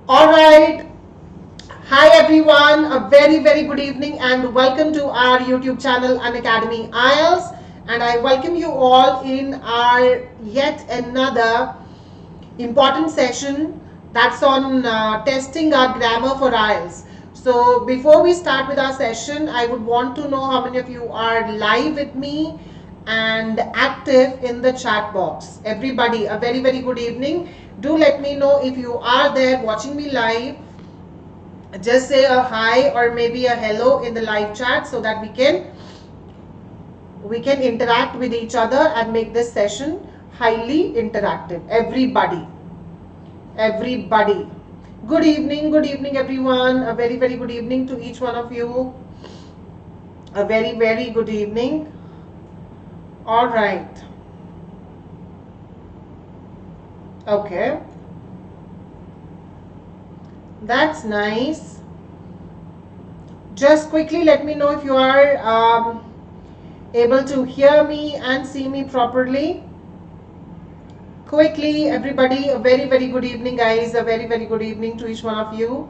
All right. Hi everyone. A very good evening and welcome to our YouTube channel Unacademy IELTS. And I welcome you all in our yet another important session that's on testing our grammar for IELTS. So before we start with our session, I would want to know how many of you are live with me and active in the chat box. Everybody, a very good evening. Do let me know if you are there watching me live. Just say a hi or maybe a hello in the live chat so that we can interact with each other and make this session highly interactive. Everybody. Good evening everyone. A very good evening to each one of you. A very good evening. All right. Okay. That's nice. Just quickly let me know if you are able to hear me and see me properly. Quickly, everybody, a very good evening, guys. A very good evening to each one of you.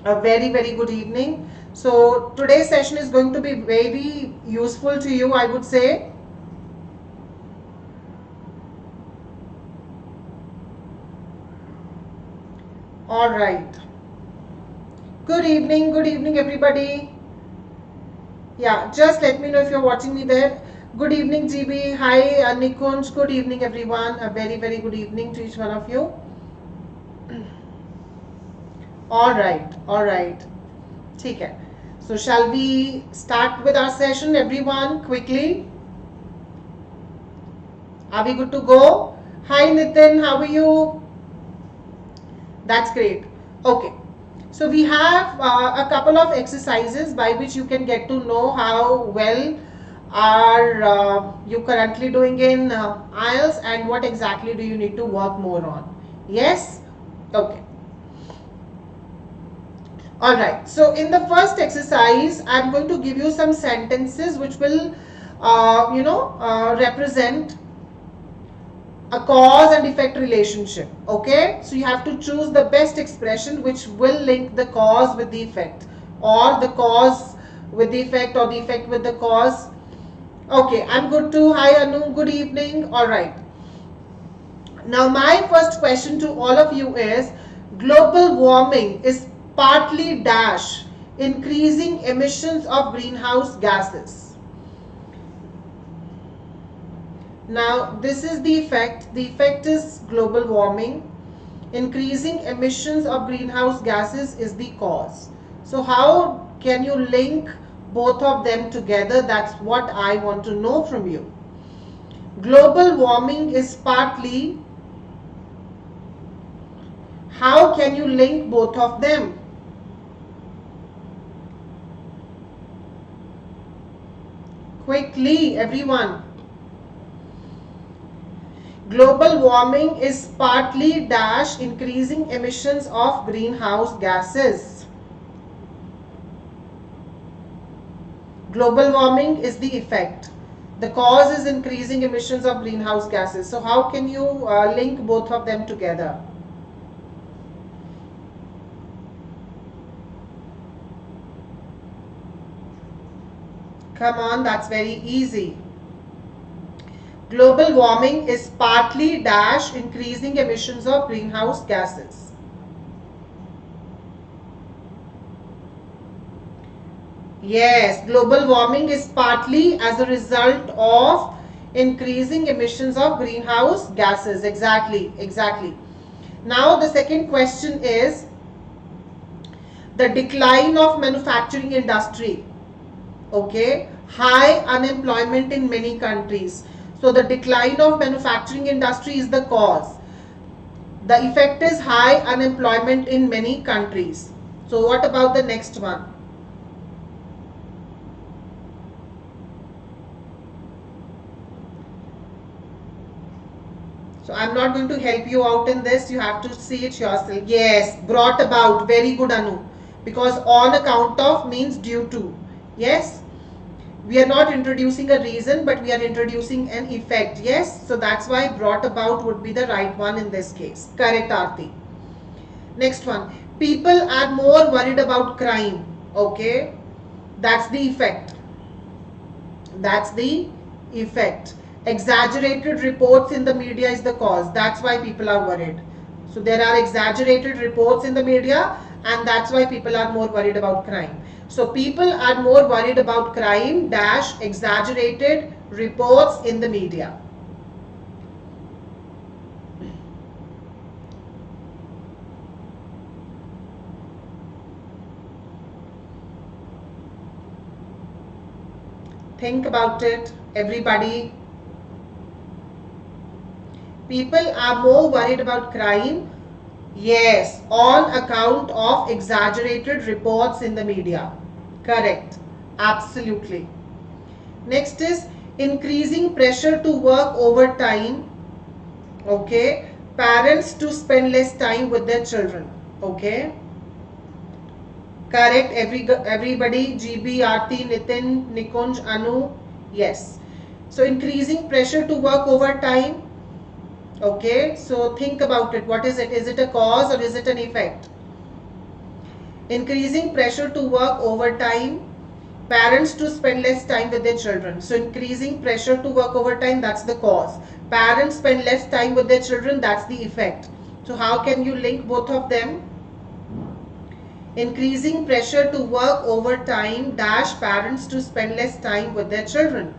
A very good evening. So today's session is going to be very useful to you, I would say. All right. Good evening everybody. Yeah, just let me know if you're watching me there. Good evening GB. Hi Nikunj. Good evening everyone. A very good evening to each one of you. All right. ठीक है. So shall we start with our session, everyone, quickly? Are we good to go? Hi Nitin, how are you? That's great. Okay. So we have a couple of exercises by which you can get to know how well are you currently doing in IELTS and what exactly do you need to work more on. Yes? Okay. Alright, so in the first exercise, I'm going to give you some sentences which will, represent a cause and effect relationship. Okay, so you have to choose the best expression which will link the cause with the effect, or the cause with the effect, or the effect with the cause. Okay, I'm good too. Hi Anu, good evening. Alright. Now my first question to all of you is, global warming is partly dash increasing emissions of greenhouse gases. Now this is the effect. The effect is global warming. Increasing emissions of greenhouse gases is the cause. So how can you link both of them together? That's what I want to know from you. Global warming is partly. How can you link both of them? Quickly, everyone. Global warming is partly dash increasing emissions of greenhouse gases. Global warming is the effect. The cause is increasing emissions of greenhouse gases. So how can you link both of them together? Come on, that's very easy. Global warming is partly dash increasing emissions of greenhouse gases. Yes, global warming is partly as a result of increasing emissions of greenhouse gases. Exactly. Now the second question is the decline of manufacturing industry. Okay, high unemployment in many countries. So the decline of manufacturing industry is the cause. The effect is high unemployment in many countries. So what about the next one? So I'm not going to help you out in this. You have to see it yourself. Yes, brought about. Very good, Anu. Because on account of means due to. Yes. We are not introducing a reason, but we are introducing an effect. Yes. So that's why brought about would be the right one in this case. Correct, Aarti. Next one, people are more worried about crime. Okay, that's the effect. That's the effect. Exaggerated reports in the media is the cause. That's why people are worried. So there are exaggerated reports in the media, and that's why people are more worried about crime. So people are more worried about crime dash exaggerated reports in the media. Think about it, everybody. People are more worried about crime, yes, on account of exaggerated reports in the media. Correct. Absolutely. Next is increasing pressure to work overtime. Okay. Parents to spend less time with their children. Okay. Correct. Everybody. GB, Aarti, Nitin, Nikunj, Anu. Yes. So increasing pressure to work overtime. Okay, so think about it. What is it? Is it a cause or is it an effect? Increasing pressure to work overtime, parents to spend less time with their children. So increasing pressure to work overtime, that's the cause. Parents spend less time with their children, that's the effect. So how can you link both of them? Increasing pressure to work overtime dash parents to spend less time with their children.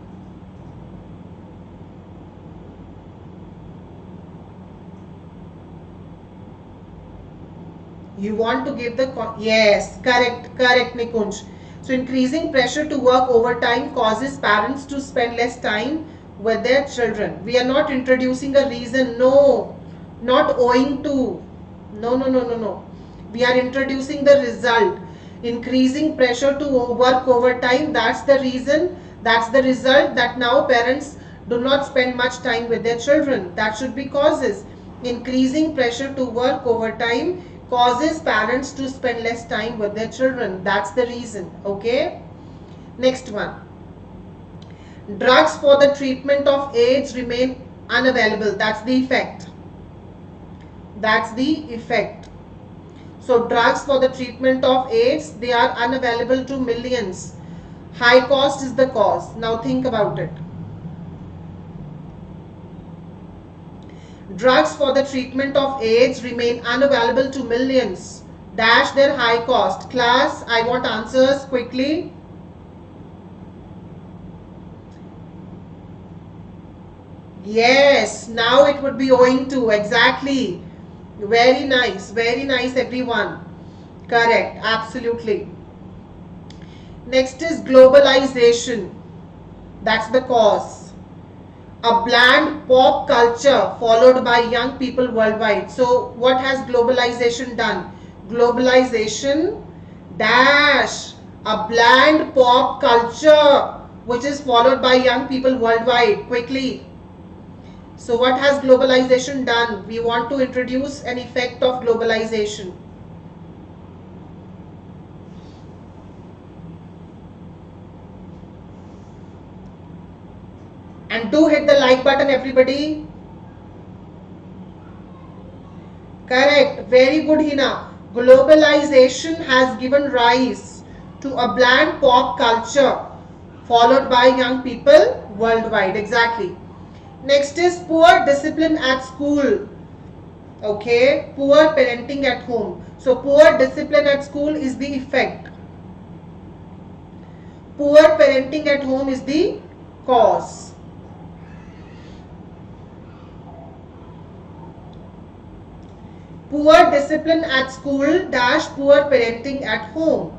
You want to give the, yes, correct, Nikunj. So increasing pressure to work overtime causes parents to spend less time with their children. We are not introducing a reason, no, not owing to, no. We are introducing the result. Increasing pressure to work overtime, that's the reason, that's the result that now parents do not spend much time with their children. That should be causes. Increasing pressure to work overtime causes parents to spend less time with their children. That's the reason. Okay. Next one. Drugs for the treatment of AIDS remain unavailable. That's the effect. That's the effect. So drugs for the treatment of AIDS, they are unavailable to millions. High cost is the cause. Now think about it. Drugs for the treatment of AIDS remain unavailable to millions. Dash their high cost. Class, I want answers quickly. Yes, now it would be owing to. Exactly. Very nice everyone. Correct, absolutely. Next is globalization. That's the cause. A bland pop culture followed by young people worldwide. So what has globalization done? Globalization dash a bland pop culture which is followed by young people worldwide. Quickly. So what has globalization done? We want to introduce an effect of globalization. And do hit the like button, everybody. Correct. Very good, Hina. Globalization has given rise to a bland pop culture followed by young people worldwide. Exactly. Next is poor discipline at school. Okay. Poor parenting at home. So poor discipline at school is the effect. Poor parenting at home is the cause. Poor discipline at school dash poor parenting at home.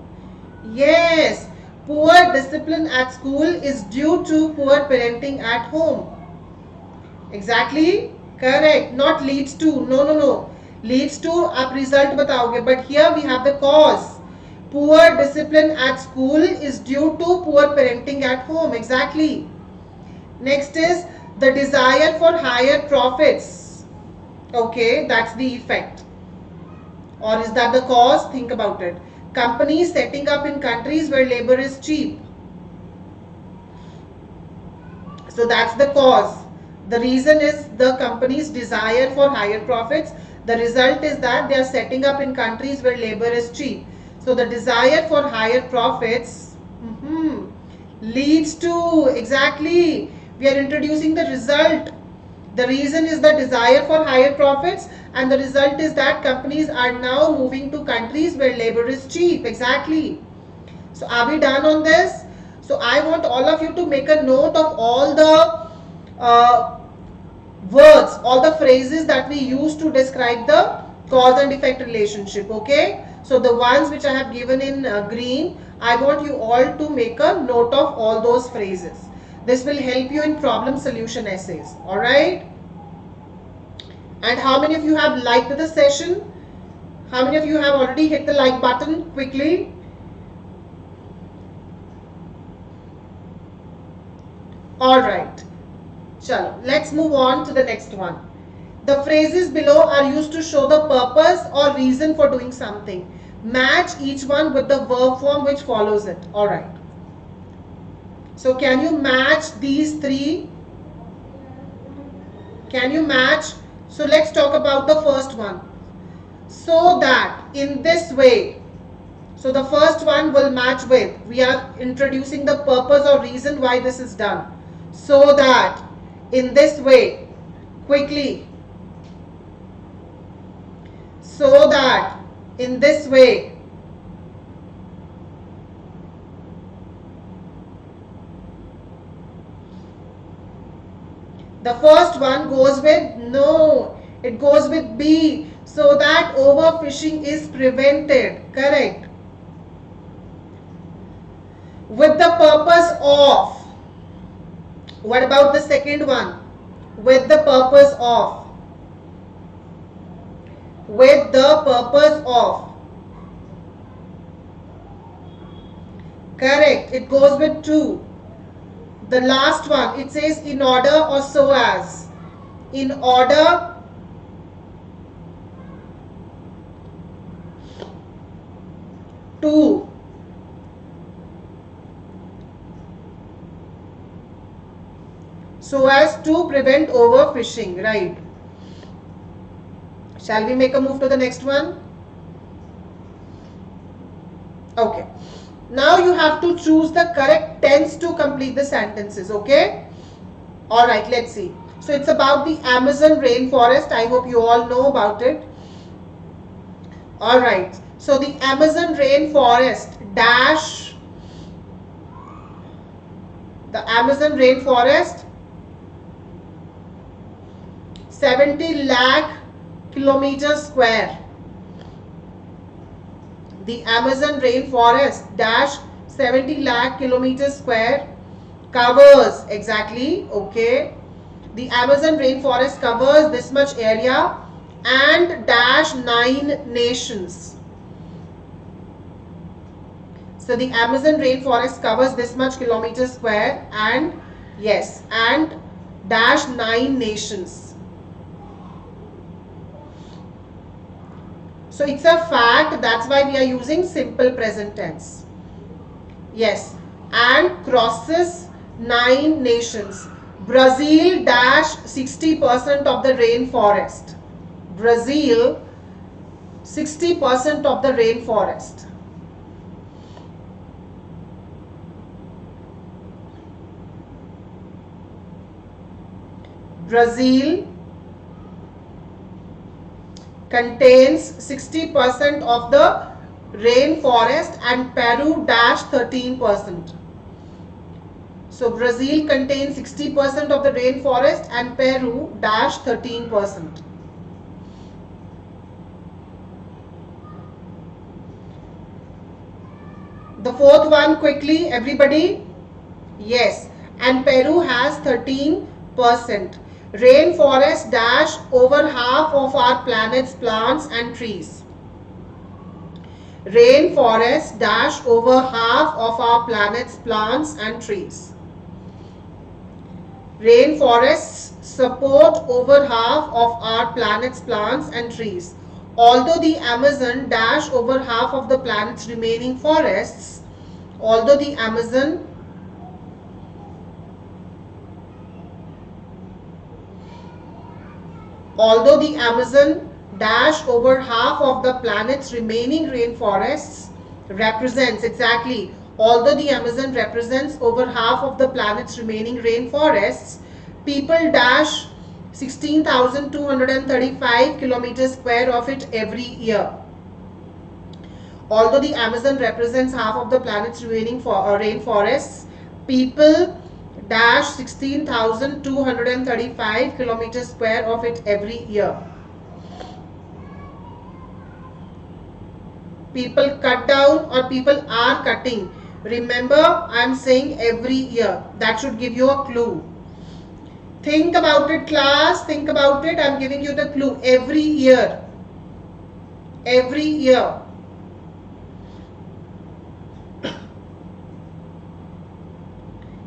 Yes, poor discipline at school is due to poor parenting at home. Exactly correct. Not leads to. No. Leads to आप result बताओगे. But here we have the cause. Poor discipline at school is due to poor parenting at home. Exactly. Next is the desire for higher profits. Okay, that's the effect. Or is that the cause? Think about it. Companies setting up in countries where labor is cheap. So that's the cause. The reason is the company's desire for higher profits. The result is that they are setting up in countries where labor is cheap. So the desire for higher profits leads to, exactly, we are introducing the result. The reason is the desire for higher profits, and the result is that companies are now moving to countries where labor is cheap. Exactly. So are we done on this? So I want all of you to make a note of all the words, all the phrases that we use to describe the cause and effect relationship. Okay. So the ones which I have given in green, I want you all to make a note of all those phrases. This will help you in problem solution essays. Alright. And how many of you have liked the session? How many of you have already hit the like button quickly? Alright. Chalo, let's move on to the next one. The phrases below are used to show the purpose or reason for doing something. Match each one with the verb form which follows it. Alright. So can you match these three? Can you match? So let's talk about the first one. So that, in this way. So the first one will match with, we are introducing the purpose or reason why this is done. So that, in this way, quickly. So that, in this way. The first one goes with, no, it goes with B. So that overfishing is prevented. Correct. With the purpose of. What about the second one? With the purpose of. With the purpose of. Correct. It goes with 2. The last one, it says in order or so as. In order to. So as to prevent overfishing, right? Shall we make a move to the next one? Okay. Now you have to choose the correct tense to complete the sentences, okay? Alright, let's see. So it's about the Amazon rainforest. I hope you all know about it. Alright. So the Amazon rainforest dash. The Amazon rainforest 70 lakh kilometers square. The Amazon rainforest dash 70 lakh kilometers square covers, exactly, okay. The Amazon rainforest covers this much area and dash 9 nations. So the Amazon rainforest covers this much kilometers square and yes, and dash 9 nations. So it's a fact, that's why we are using simple present tense. Yes, and crosses 9 nations. Brazil dash 60% of the rainforest. Brazil 60% of the rainforest. Brazil contains 60% of the rainforest and Peru dash 13%. So Brazil contains 60% of the rainforest and Peru dash 13%. The fourth one quickly, everybody. Yes, and Peru has 13%. Rainforest dash over half of our planet's plants and trees. Rainforest dash over half of our planet's plants and trees. Rainforests support over half of our planet's plants and trees. Although the Amazon dash over half of the planet's remaining forests, although the Amazon dash over half of the planet's remaining rainforests represents, exactly, although the Amazon represents over half of the planet's remaining rainforests, people dash 16,235 kilometers square of it every year. Although the Amazon represents half of the planet's remaining rainforests, people dash 16,235 kilometers square of it every year. People cut down or people are cutting. Remember, I am saying every year. That should give you a clue. Think about it, class. Think about it. I am giving you the clue. Every year. Every year.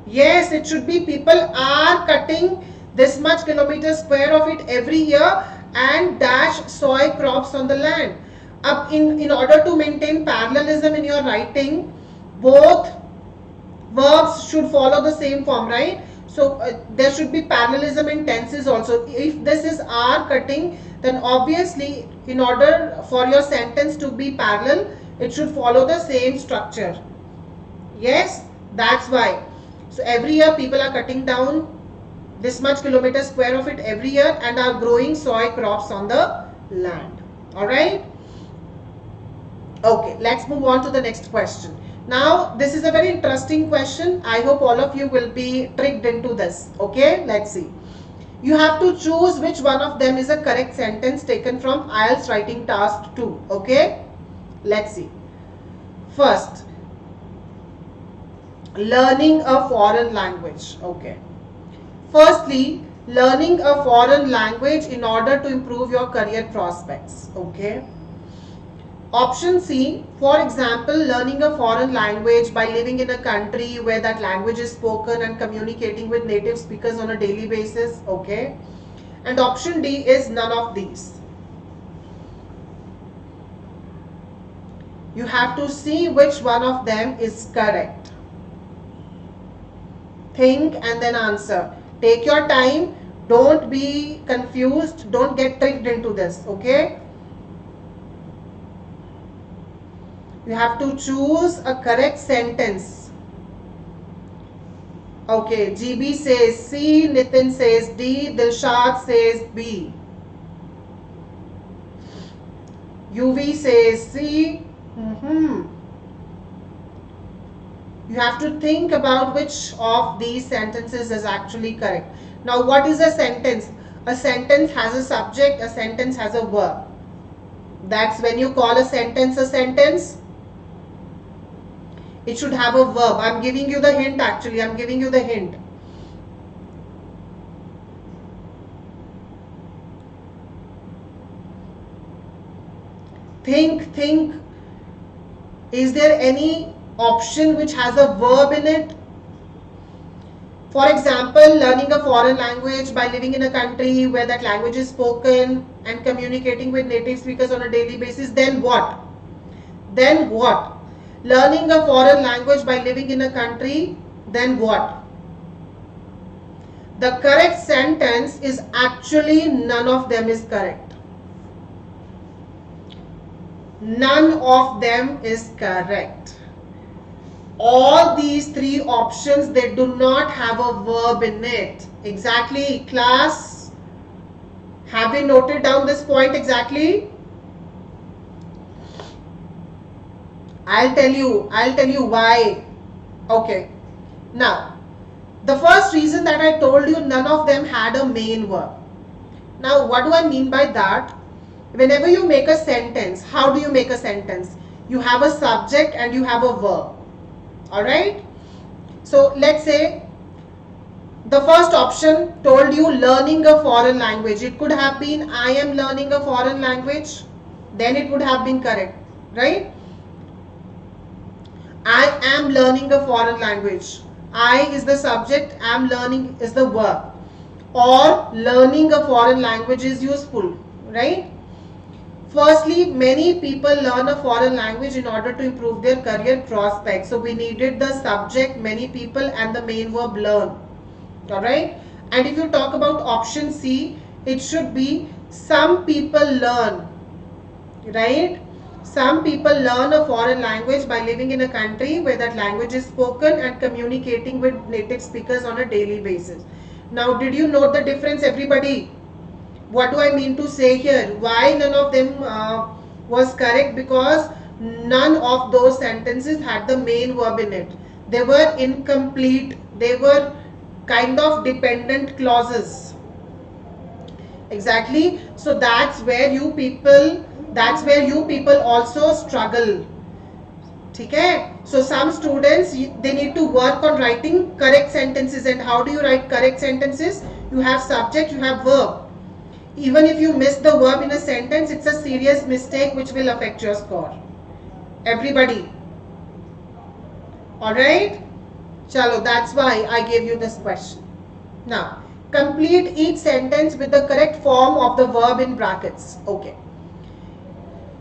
Yes, it should be people are cutting this much kilometer square of it every year and dash soy crops on the land. In order to maintain parallelism in your writing, both verbs should follow the same form, right? So there should be parallelism in tenses also. If this is are cutting, then obviously in order for your sentence to be parallel, it should follow the same structure. Yes, that's why. So every year people are cutting down this much kilometer square of it every year and are growing soy crops on the land. Alright? Okay, let's move on to the next question. Now, this is a very interesting question. I hope all of you will be tricked into this. Okay, let's see. You have to choose which one of them is a correct sentence taken from IELTS Writing Task 2. Okay, let's see. First, learning a foreign language. Okay. Firstly, learning a foreign language in order to improve your career prospects. Okay. Option C, for example, learning a foreign language by living in a country where that language is spoken and communicating with native speakers on a daily basis. Okay. And option D is none of these. You have to see which one of them is correct. Think and then answer. Take your time. Don't be confused. Don't get tricked into this. Okay. You have to choose a correct sentence. Okay, GB says C, Nitin says D, Dilshad says B. UV says C. You have to think about which of these sentences is actually correct. Now, what is a sentence? A sentence has a subject, a sentence has a verb. That's when you call a sentence a sentence. It should have a verb. I'm giving you the hint actually. I'm giving you the hint. Think. Is there any option which has a verb in it? For example, learning a foreign language by living in a country where that language is spoken and communicating with native speakers on a daily basis. Then what? Then what? Learning a foreign language by living in a country, then what? The correct sentence is actually none of them is correct. None of them is correct. All these three options, they do not have a verb in it. Exactly, class. Have you noted down this point exactly? I'll tell you why. Okay. Now, the first reason that I told you, none of them had a main verb. Now, what do I mean by that? Whenever you make a sentence, how do you make a sentence? You have a subject and you have a verb. Alright? So, let's say the first option told you learning a foreign language. It could have been I am learning a foreign language. Then it would have been correct. Right? I am learning a foreign language. I is the subject, am learning is the verb. Or learning a foreign language is useful, right? Firstly, many people learn a foreign language in order to improve their career prospects. So we needed the subject, many people, and the main verb learn. Alright? And if you talk about option C, it should be some people learn, right? Some people learn a foreign language by living in a country where that language is spoken and communicating with native speakers on a daily basis. Now, did you note the difference, everybody? What do I mean to say here? Why none of them was correct? Because none of those sentences had the main verb in it. They were incomplete. They were kind of dependent clauses. Exactly. So that's where you people also struggle. Okay? So some students, they need to work on writing correct sentences. And how do you write correct sentences? You have subject, you have verb. Even if you miss the verb in a sentence, it's a serious mistake which will affect your score. Everybody. Alright? Chalo, that's why I gave you this question. Now, complete each sentence with the correct form of the verb in brackets. Okay.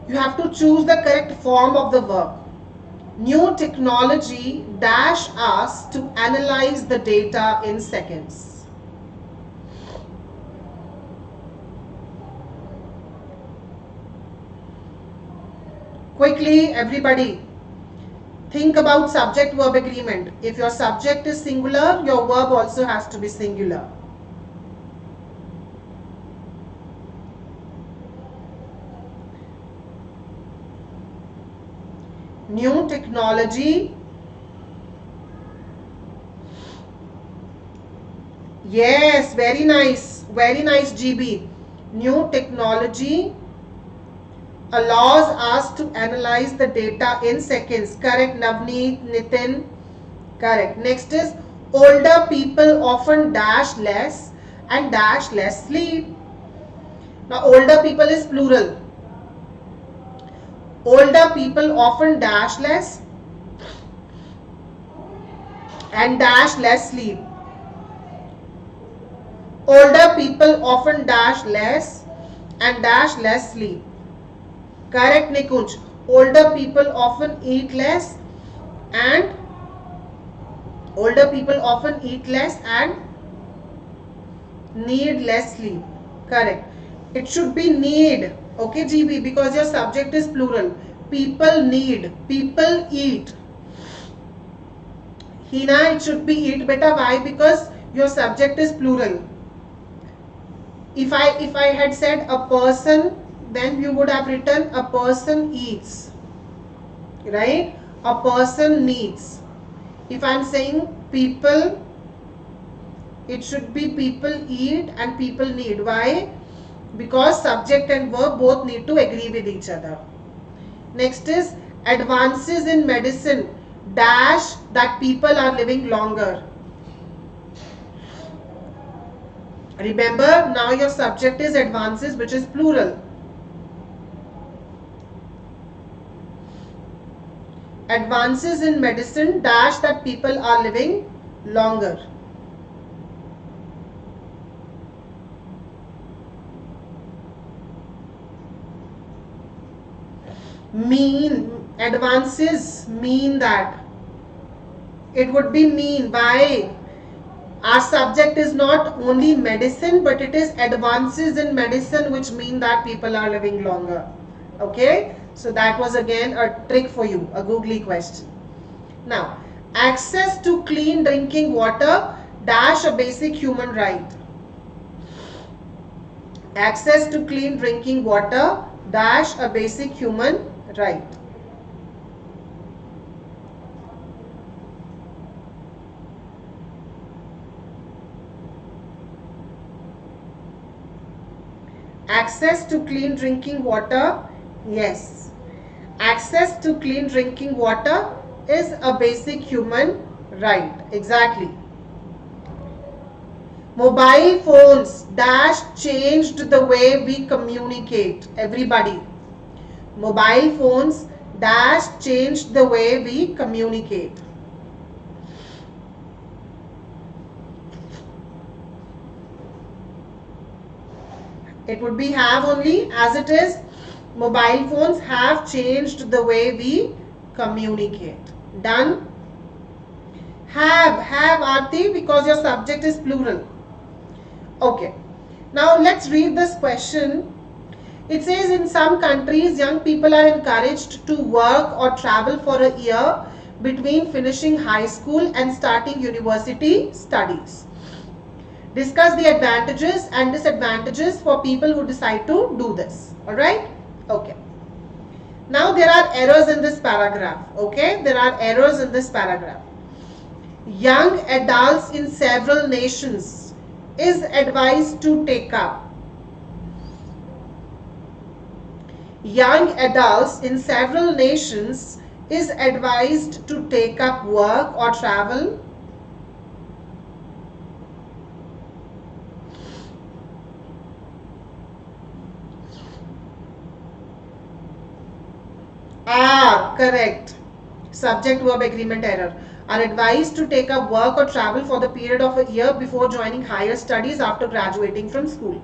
You have to choose the correct form of the verb. New technology dash us to analyze the data in seconds. Quickly, everybody, think about subject-verb agreement. If your subject is singular, your verb also has to be singular. New technology. Yes, very nice. Very nice, GB. New technology allows us to analyze the data in seconds. Correct, Navneet, Nitin. Correct. Next is older people often dash less and dash less sleep. Now, older people is plural. Older people often dash less and dash less sleep. Older people often dash less and dash less sleep. Correct, Nikunj. Older people often eat less and need less sleep. Correct. It should be need. Okay, GB, because your subject is plural. People need. People eat. Hina, it should be eat. Beta, why? Because your subject is plural. If I had said a person, then you would have written a person eats, right? A person needs. If I'm saying people, it should be people eat and people need. Why? Because subject and verb both need to agree with each other. Next is advances in medicine dash that people are living longer. Remember, now your subject is advances, which is plural. Advances in medicine dash that people are living longer. Mean, advances mean that. It would be mean. Why? Our subject is not only medicine, but it is advances in medicine, which mean that people are living longer. Okay? So that was again a trick for you, a googly question. Now, access to clean drinking water dash a basic human right. Access to clean drinking water dash a basic human right. Access to clean drinking water, yes. Access to clean drinking water is a basic human right. Exactly. Mobile phones dash changed the way we communicate. Everybody. Mobile phones dash changed the way we communicate. It would be have only, as it is. Mobile phones have changed the way we communicate. Done. Have Aarti, because your subject is plural. Okay. Now let's read this question. It says in some countries, young people are encouraged to work or travel for a year between finishing high school and starting university studies. Discuss the advantages and disadvantages for people who decide to do this. Alright? Okay. Now there are errors in this paragraph. Okay? There are errors in this paragraph. Young adults in several nations is advised to take up. Young adults in several nations is advised to take up work or travel. Correct. Subject verb agreement error. Are advised to take up work or travel for the period of a year before joining higher studies after graduating from school.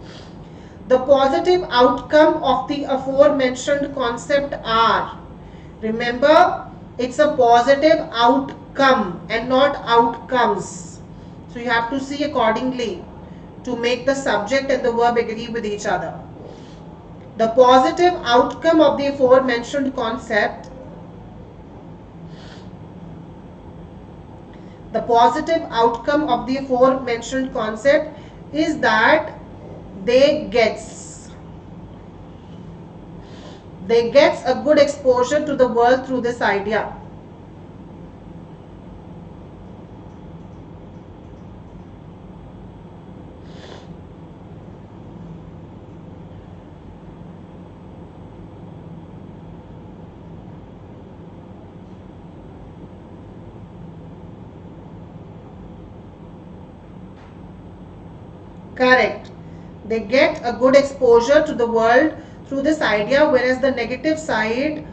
The positive outcome of the aforementioned concept are, remember, it's a positive outcome and not outcomes. So you have to see accordingly to make the subject and the verb agree with each other. The positive outcome of the aforementioned concept, is that they gets a good exposure to the world through this idea. Correct. They get a good exposure to the world through this idea, whereas the negative side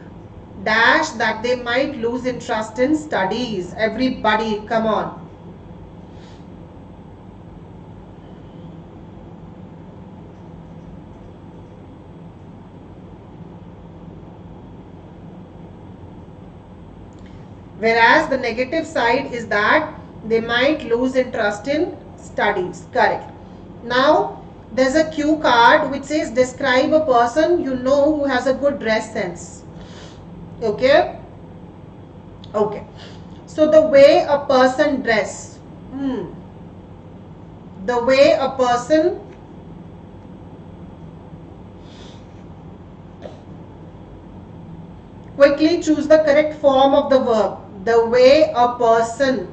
dash that they might lose interest in studies. Everybody, come on. Whereas the negative side is that they might lose interest in studies. Correct. Now, there's a cue card which says describe a person you know who has a good dress sense. Okay? Okay. So the way a person dress. The way a person quickly choose the correct form of the verb. The way a person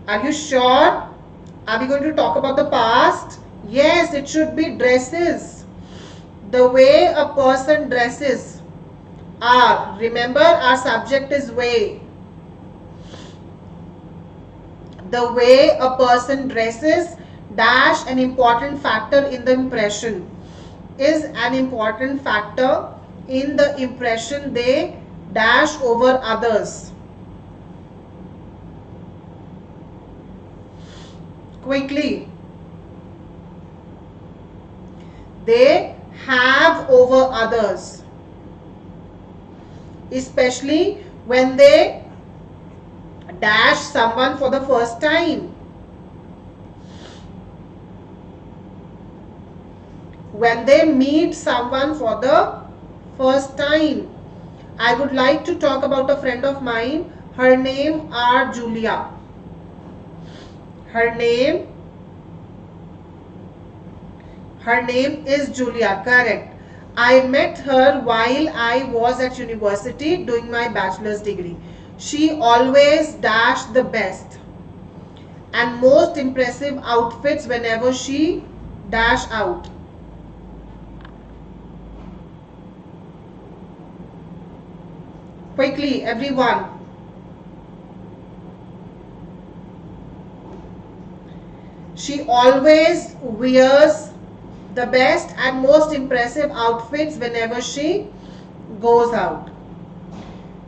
Are you sure? Are we going to talk about the past? Yes, it should be dresses. The way a person dresses. Remember, our subject is way. The way a person dresses dash an important factor in the impression. Is an important factor in the impression they dash over others. Quickly. They have over others. Especially when they dash someone for the first time. When they meet someone for the first time. I would like to talk about a friend of mine. Her name Julia. Her name is Julia. Correct. I met her while I was at university doing my bachelor's degree. She always dashed the best and most impressive outfits whenever she dash out. Quickly, everyone. She always wears the best and most impressive outfits whenever she goes out.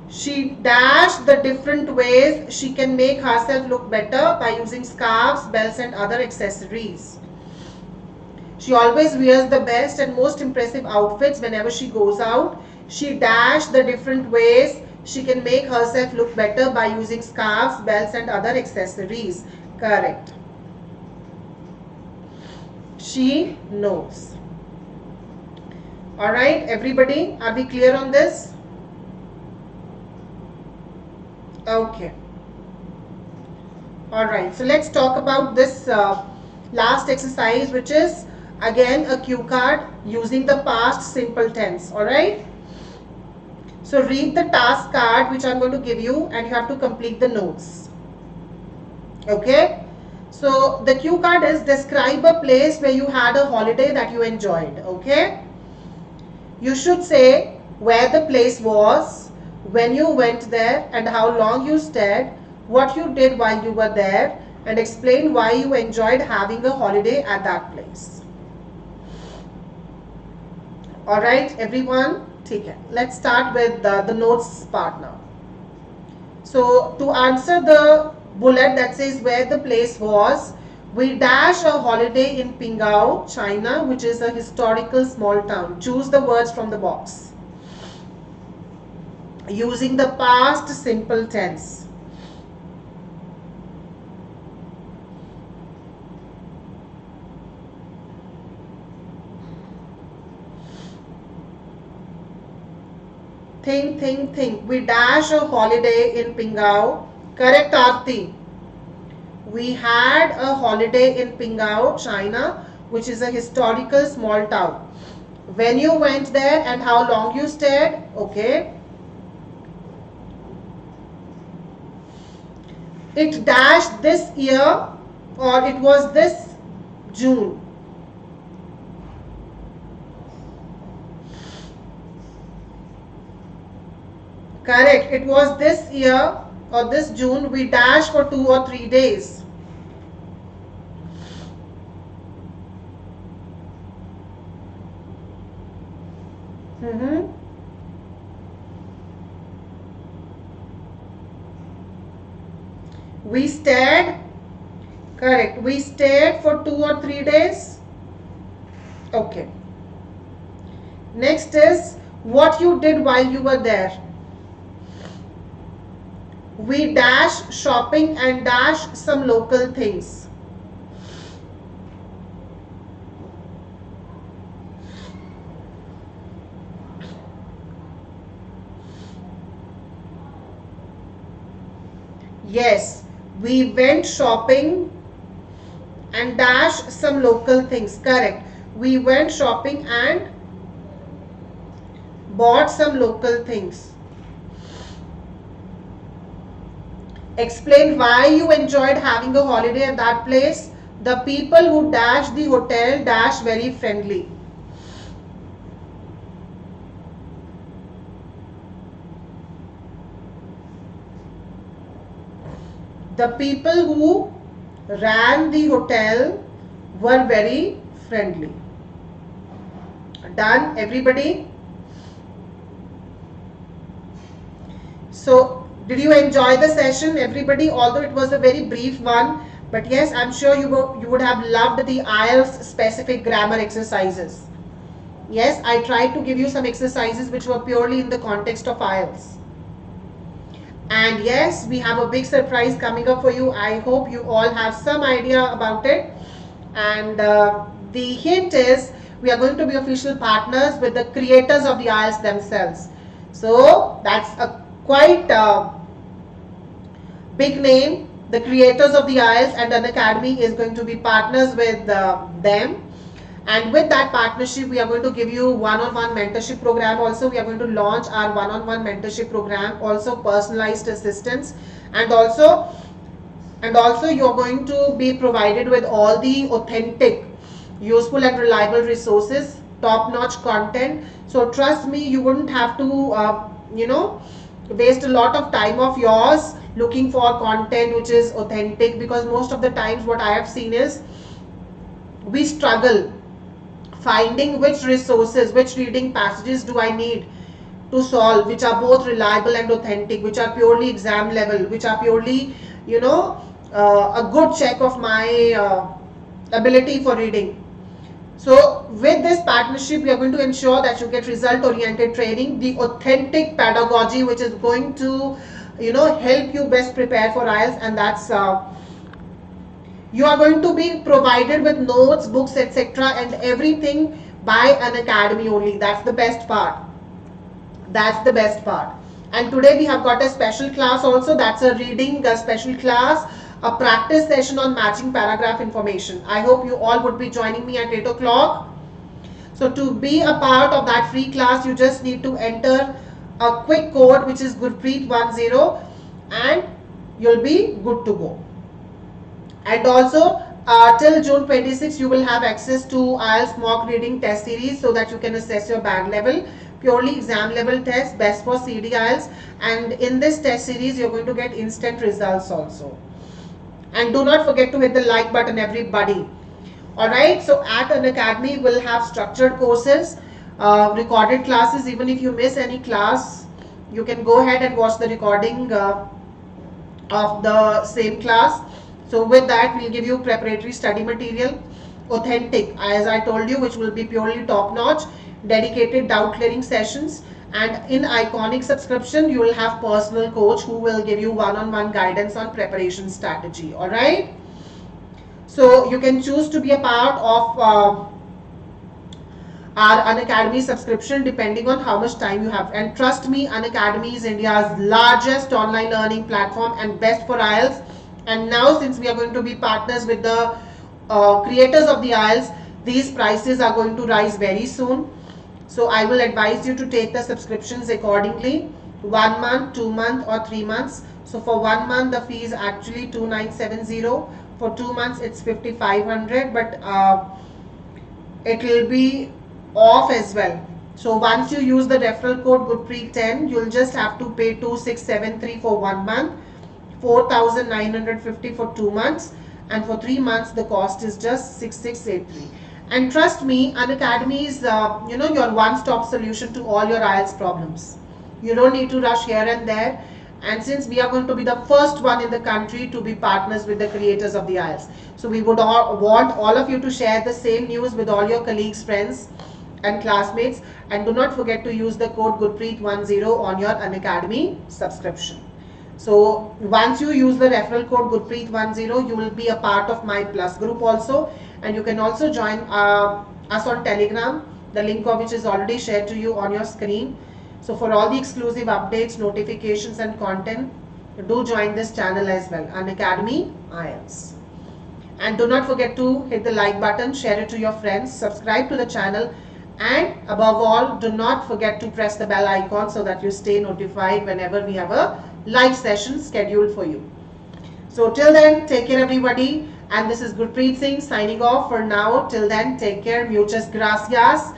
She dashed the different ways she can make herself look better by using scarves, belts and other accessories. She always wears the best and most impressive outfits whenever she goes out. She dash the different ways she can make herself look better by using scarves, belts and other accessories. Correct. She knows. Alright, everybody, are we clear on this? Okay. Alright, so let's talk about this last exercise, which is again a cue card using the past simple tense. Alright. So read the task card which I'm going to give you and you have to complete the notes. Okay. So the cue card is describe a place where you had a holiday that you enjoyed. Okay. You should say where the place was, when you went there and how long you stayed, what you did while you were there, and explain why you enjoyed having a holiday at that place. Alright everyone, take it. Let's start with the notes part now. So to answer the bullet that says where the place was, we dash a holiday in Pingao, China, which is a historical small town. Choose the words from the box using the past simple tense. Think. We dash a holiday in Pingao. Correct, Aarti. We had a holiday in Pingao, China, which is a historical small town. When you went there and how long you stayed. Okay. It dashed this year or it was this June. Correct. It was this year or this June. We dash for 2 or 3 days. We stayed. Correct. We stayed for 2 or 3 days. Okay. Next is what you did while you were there. We dash shopping and dash some local things. Yes, we went shopping and dash some local things. Correct. We went shopping and bought some local things. Explain why you enjoyed having a holiday at that place. The people who dash the hotel dash very friendly. The people who ran the hotel were very friendly. Done, everybody? So, did you enjoy the session, everybody? Although it was a very brief one, but yes, I'm sure you would have loved the IELTS specific grammar exercises. Yes, I tried to give you some exercises which were purely in the context of IELTS. And yes, we have a big surprise coming up for you. I hope you all have some idea about it. And the hint is we are going to be official partners with the creators of the IELTS themselves. So that's a quite big name. The creators of the IELTS and Unacademy is going to be partners with them. And with that partnership, we are going to give you one-on-one mentorship program. Also, we are going to launch our one-on-one mentorship program. Also, personalized assistance, and also you are going to be provided with all the authentic, useful and reliable resources, top-notch content. So trust me, you wouldn't have to waste a lot of time of yours looking for content which is authentic, because most of the times what I have seen is we struggle finding which resources, which reading passages do I need to solve, which are both reliable and authentic, which are purely exam level, which are purely a good check of my ability for reading. So with this partnership, we are going to ensure that you get result-oriented training, the authentic pedagogy, which is going to, help you best prepare for IELTS, and that's you are going to be provided with notes, books, etc., and everything by Unacademy only. That's the best part. That's the best part. And today we have got a special class also. That's a reading special class, a practice session on matching paragraph information. I hope you all would be joining me at 8 o'clock. So to be a part of that free class, you just need to enter a quick code, which is Gurpreet10, and you'll be good to go. And also till June 26, you will have access to IELTS mock reading test series so that you can assess your band level. Purely exam level test, best for CD IELTS, and in this test series you're going to get instant results also. And do not forget to hit the like button, everybody. Alright, so at Unacademy we'll have structured courses, recorded classes. Even if you miss any class, you can go ahead and watch the recording of the same class. So with that, we'll give you preparatory study material, authentic, as I told you, which will be purely top-notch, dedicated doubt clearing sessions, and in Iconic Subscription, you will have personal coach who will give you one-on-one guidance on preparation strategy. All right. So you can choose to be a part of our Unacademy subscription depending on how much time you have. And trust me, Unacademy is India's largest online learning platform and best for IELTS. And now, since we are going to be partners with the creators of the IELTS, these prices are going to rise very soon. So I will advise you to take the subscriptions accordingly. 1 month, 2 months or 3 months. So for 1 month, the fee is actually 2970. For 2 months, it's 5500, but it will be off as well. So once you use the referral code Gurpreet10, you'll just have to pay 2673 for 1 month, 4950 for 2 months, and for 3 months the cost is just 6683. And trust me, Unacademy is your one-stop solution to all your IELTS problems. You don't need to rush here and there. And since we are going to be the first one in the country to be partners with the creators of the IELTS, so we would want all of you to share the same news with all your colleagues, friends and classmates, and do not forget to use the code Gurpreet10 on your Unacademy subscription. So once you use the referral code Gurpreet10, you will be a part of my Plus group also, and you can also join us on Telegram, the link of which is already shared to you on your screen. So for all the exclusive updates, notifications and content, do join this channel as well, Unacademy IELTS. And do not forget to hit the like button, share it to your friends, subscribe to the channel, and above all, do not forget to press the bell icon so that you stay notified whenever we have a live session scheduled for you. So till then, take care everybody, and this is Gurpreet Singh signing off for now. Till then, take care, muchas gracias.